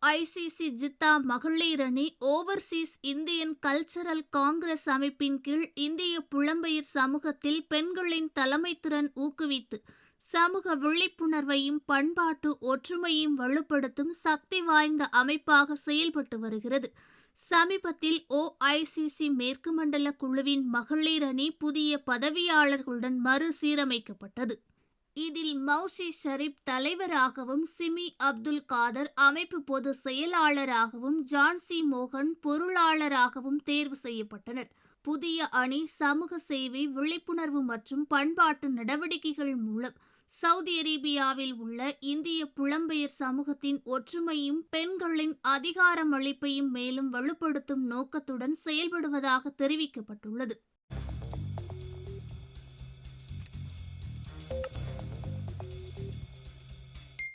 ஓஐசிசி ஜித்தா மகளிர் அணி Overseas Indian cultural Congress அமைப்பின் கீழ் இந்திய புலம்பெயர் சமூகத்தில் பெண்களின் தலைமைத்திறன் ஊக்குவித்து சமூக விழிப்புணர்வையும் பண்பாட்டு ஒற்றுமையும் வலுப்படுத்தும் சக்தி வாய்ந்த அமைப்பாக செயல்பட்டு வருகிறது. சமீபத்தில் ஓஐசிசி மேற்கு மண்டல குழுவின் மகளிர் அணி புதிய பதவியாளர்களுடன் மறுசீரமைக்கப்பட்டது. இதில் மௌஷி ஷரீப் தலைவராகவும், சிமி அப்துல் காதர் அமைப்பு பொதுச் செயலாளராகவும், ஜான்சி மோகன் பொருளாளராகவும் தேர்வு செய்யப்பட்டனர். புதிய அணி சமூக சேவை, விழிப்புணர்வு மற்றும் பண்பாட்டு நடவடிக்கைகள் மூலம் சவுதி அரேபியாவில் உள்ள இந்திய புலம்பெயர் சமூகத்தின் ஒற்றுமையும் பெண்களின் அதிகாரமளிப்பையும் மேலும் வலுப்படுத்தும் நோக்கத்துடன் செயல்படுவதாக தெரிவிக்கப்பட்டுள்ளது.